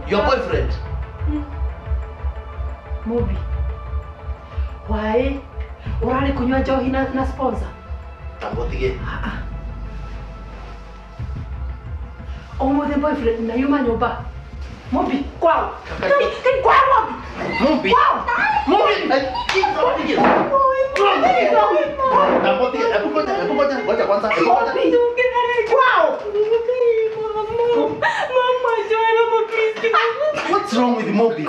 Your boyfriend? Mobi. Why? Urali kunywa njohi na sponsor? Tambotige. The boyfriend na yuma nyoba. Mobi, kwao. Kwao Mobi. Mobi. Kwao. Mobi. Tambotige. Tambotige. Ngoja kwanza. Kwao. Mama, Joanna, please. What's wrong with Mobi?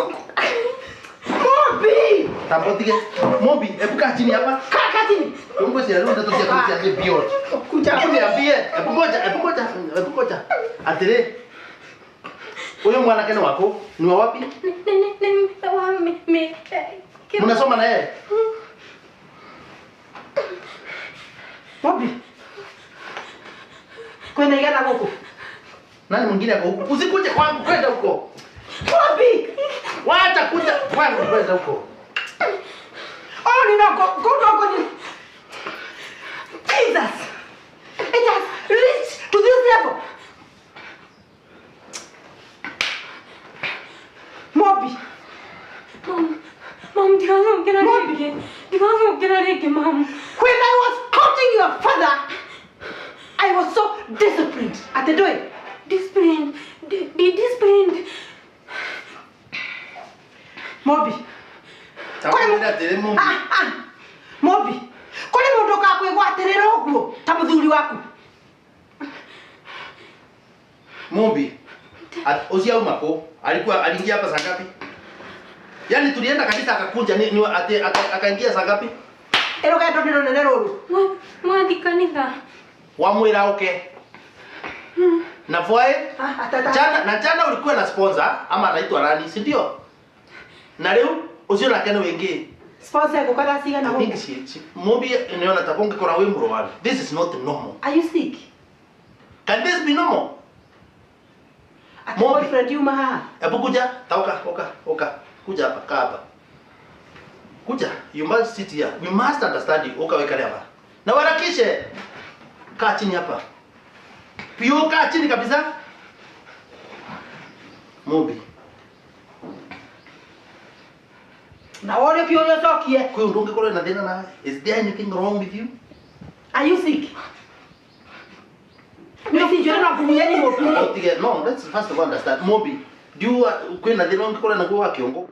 Mobi. Tambotige. Mobi, kaa chini hapa. Kaa chini. Mungu si alikuwa anataka kutia bio. Kuja. Niambie, ngoja. Atire. Huyo mwanake wako ni wa wapi? Mnasoma na yeye? Mobi. Kwenda igana huko. Nani mwingine ako huko? Usikuje kwangu, kwenda huko. Mobi. Wacha kuja kwangu, kwenda huko. Oh, go. Jesus. It has reached to this level. Mobi. Mom, Mom. When I was courting your father, I was so disciplined. At the door. Disciplined. Disciplined. Mobi. Mobi. Kole mundu kakwigwatirira uguo ta muthuri waku. Mobi. Usia umako. Aliingia hapa saa ngapi? Yaani tulienda kanisa akakuja ni akaingia saa ngapi? Ero kaito ndiro nene ruru. Mwathi kanitha. Wamwira okay. Na voe? Jana ulikuwa na sponsor ama anaitwa nani, si ndio? Na leo usio na kena wengi. Sponsor yako kada siga na Mobi. Mobi niona taponge kora wewe mrowabi. This is not normal. Are you sick? Can this be normal? Mobi friend you maha. Hebu kuja, oka. Kuja hapa, kaa hapa. Kuja, you must sit here. We must understand you. Oka weka hapa. Na warakishe. Kaa chini hapa. Pio kaa chini kabisa. Mobi. Na wale pio yo tokie. Kwa ndonge kole na thina na. Is there anything wrong with you? Are you sick? No, let's first of all understand. Mobi, do you kwenda thina ngikole na kwa kiongo?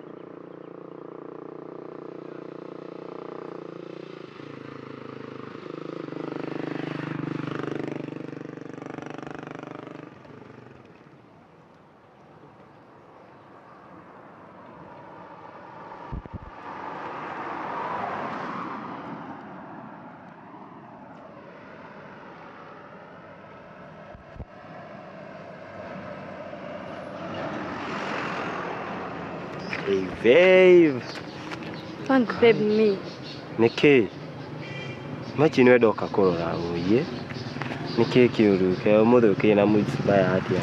Hey babe. Can't babe me. Niki. Machi niwe doka korora uye. Niki kiuru ke umuthu kina moods baya atia.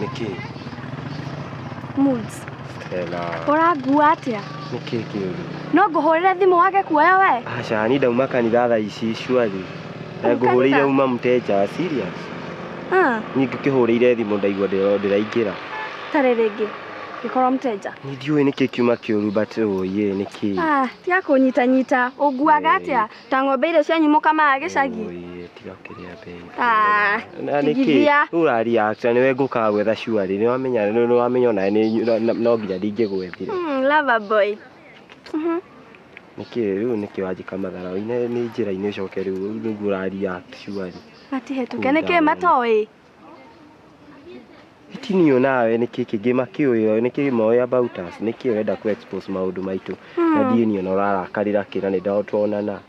Niki. Moods. Stella. Uragua atia? Niki kiuru. No nguhurire thimu wake kuoya we? Acha ni dauma kanitha tha ici shwari. Nguhurire uma mteja serious. Ngikihurire thimu ndaigua ndiraingira. Tare ringi. Gikoro mteja. Ni ndiwe niki kiuma kiuru but oye niki. Tia kunyita. Uguaga atia? Ta ng'ombe ile cia nyumo kama agicagi. Oye tiga kiria bei. Na niki urari action niwe nguka gwetha shwari ni wamenya na no nginya ndingigwethire. Lover boy. Niki riu niki wajika mathara ine ni njira ine coke riu ngurari shwari. Ati hetuke niki matoi. Itinio nawe niki kigima kiuyo niki moya about us niki urenda ku expose maundu maitu na ndienio no rarakarira kira ni ndotwonana.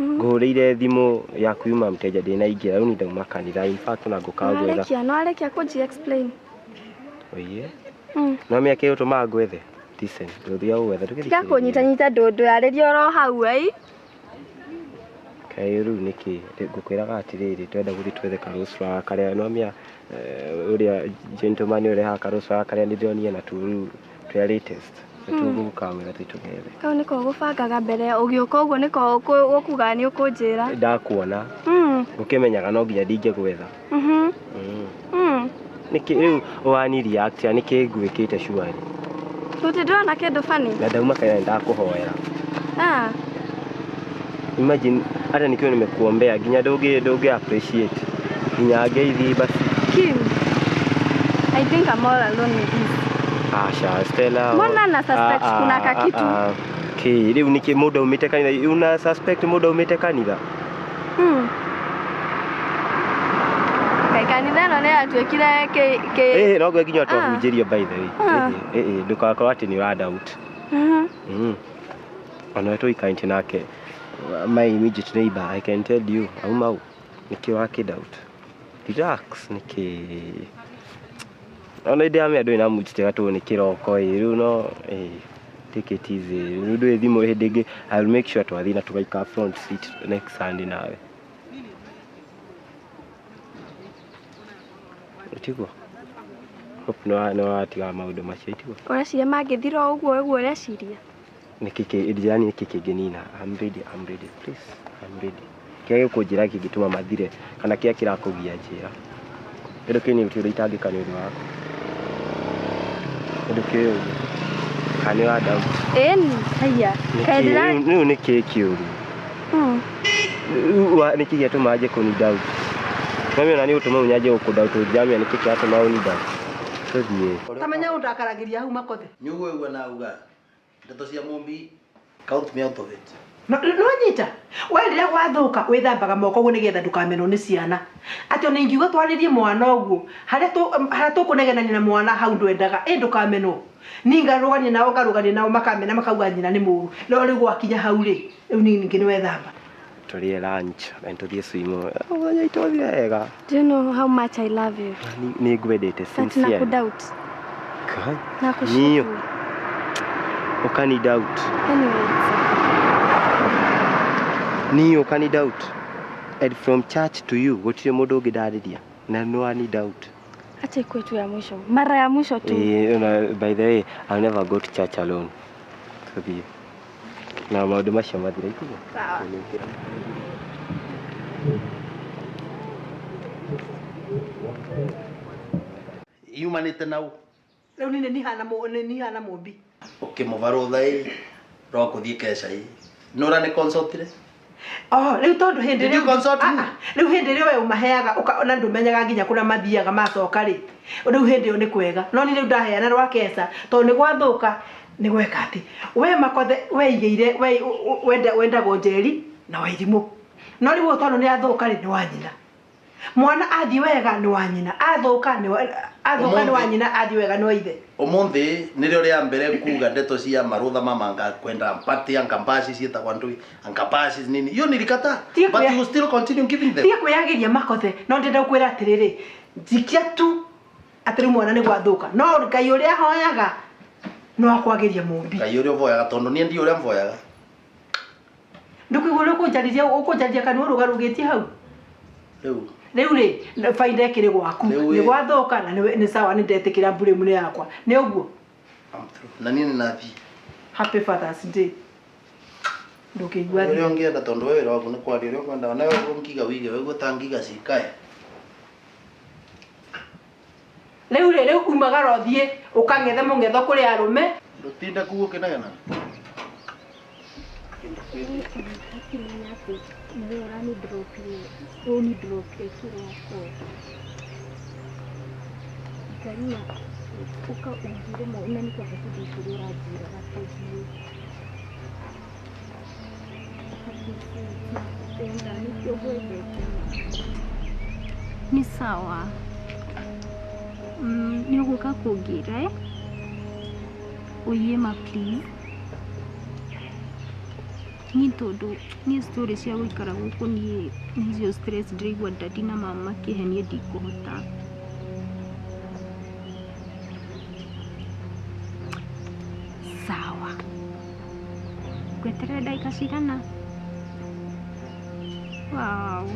Nguhurire thimu ya kuuma mteja ndina ingira riu ni ndauma kanitha in fact na ngukagwetha. No arekia kuji explain. Oye. No me akio tuma gwethe. Listen, nduthia gwetha tukiri. Tika kunyita ndundu yaririo ro hau ai. Kairu niki ngukwiraga atiriri twenda guthi twethe karuswa karia no mia uria gentleman uria ha karuswa karia ndionie na turu twa latest Tũgũkamwĩra tũgethe. Kau nĩko gũbangaga mbere ũgĩũka ũguo nĩko ũkuga nĩ ũkũnjĩra. Ndakuona. Ũkĩmenyaga no nginya ndingĩgwetha. Nĩkĩ rĩu wani react nĩkĩ ngwĩkĩte shuari. Ndona kĩndũ funny. Na ndauma kana ndakũhoera. Imagine hata nikiwa nimekuombea nginya ndũngĩ appreciate. Nginya ngeithi basi. Kim, I think I'm all alone with this. Asha, Stella. Mbona na suspect kuna kakitu? Okay, rĩu nĩkĩ mũndũ umĩte kanitha? Una suspect mũndũ umĩte kanitha? Kanitha no nĩ atuĩkire no nginya twahunjĩrio by the way. Ndũgakorwo atĩ nĩ ũra doubt. Ona tũikainte nake. My immediate neighbor, I can tell you, auma nĩkĩ wake doubt. Relax, nĩkĩ. Ona ĩndĩ ame andũ ina mujitega tu nĩ kĩroko rĩu no take it easy. Ndu thimo hĩndĩ ĩngĩ I'll make sure twathi na tugaika front seat next Sunday nawe. Ũtigwo. Hope no atiga maũndũ macio itigwo. Ũreciria mangĩthira ũguo ũreciria? Nĩkĩ Indiani nĩkĩ kĩngenina. I'm ready please. I'm ready. Kĩage kũnjĩra kĩngĩtũma mathire kana kĩa kĩrakũgia njĩra. Kĩndũ kĩu nĩ ũtũire itangĩka nĩ ũndũ wako. Kĩndũ kĩu kana wa doubt. Haya. Kaendera Rĩu nĩkĩ kĩũru. Nĩkĩ gĩatũma nje kũni doubt. Mami ona nĩ ũtũma unyaje gũkũdoubt jamia nĩkĩ gĩatũma uni doubt. Tũthiĩ. Tamenya ũndakaragĩria hau makothe. Nyuguo na uga. Ndeto cia Mumbi count me out of it. No nyita. We rĩrĩa gwathuka wĩthambaga moko ũguo nĩgetha ndũkamenwo nĩ ciana. Atĩ ona ingiuga twarĩrie mwana ũguo, harĩa tũkũnegenania na mwana hau ndwendaga, ndũkamenwo. Ningarũgania nao makamena makauga nyina nĩ mũru. No rĩu gwakinya hau rĩ, rĩu ningĩ nĩ wethamba. Tũrĩe lunch, na tũthiĩ swimo. Oya itũthiĩ wega. Do you know how much I love you? Nĩ ngwendete sincere. Na doubt. Kai. Na kushuku. Ukani doubt. Anyways. Niyo ukani doubt. And from church to you, gũtirĩ mũndũ ũngĩndarĩria. Na no ani doubt. Acha kwetu ya mwisho. Mara ya mwisho tu. By the way, I'll never go to church alone. Tũthiĩ. Na maũndũ macio mathira ikuo. Sawa. Yumanĩte nau. Rĩu nĩ nihana Mumbi. Ũkĩmũbarũtha ro kũthiĩ keca nora nĩ consultire. Rĩu tondũ hĩndĩ Did you consult me? Rĩu hĩndĩ ĩrĩa we ũmaheaga na ndũmenyaga nginya kũrĩa mathiaga macoka rĩ. Rĩu hĩndĩ ĩyo nĩ kwega. No ni rĩu ndaheana rwa keca tondũ nĩ gwathũka nĩ gweka atĩ. We makothe we igĩire wenda gonjeri na wairimũ. No rĩu tondũ nĩ athũka rĩ nĩ wanyina. Mwana athi wega nĩ wanyina. Athũka nĩ wanyina athi wega nĩ waithe. Ũmũthĩ nĩrĩo rĩa mbere kuga ndeto cia marũtha manga kwenda mpati ya ngambasi cietagwo ndui ngambasi nini hiyo nilikata but you still continue giving them. Tia kwĩyagĩria makothe no ndenda kwĩra atĩrĩrĩ njikia tu atĩrĩ mwana nĩ gwathũka no Ngai ũrĩa hoyaga no akwagĩria Mumbi. Ngai ũrĩa voyaga tondũ niĩ ndi ũrĩa mvoyaga. Ndũkĩgũrũ ũkũnjarĩria kanua rũgarũgĩtie hau. Rĩu rĩ faida ĩkĩrĩ gwaku nĩ gwathũka na nĩ sawa nĩ ndetĩkĩra mbure mũne yakwa nĩ ũguo. Na niĩ ninathi. Happy Father's Day. Ndũkĩigua thĩ. Rĩu ngĩenda tondũ wewe waku nĩ kwaria ũrĩa kwenda na wewe ũngiga wige wewe gũtangiga cikae. Rĩu umagara ũthiĩ ũkang'ethe mũng'etho kũrĩ arũme. Ndũtinde kuo kĩnegena. Karima uka ungire mo nani kwa hadi kulira ajira hapo ni sawa ni uguka kugira uyema please ni todo ni story cia guikara guku ni hizo stress ndĩraigua dadi na mama kĩhenie ndikũhota. Sawa. Kweterera dakika cigana? Wow.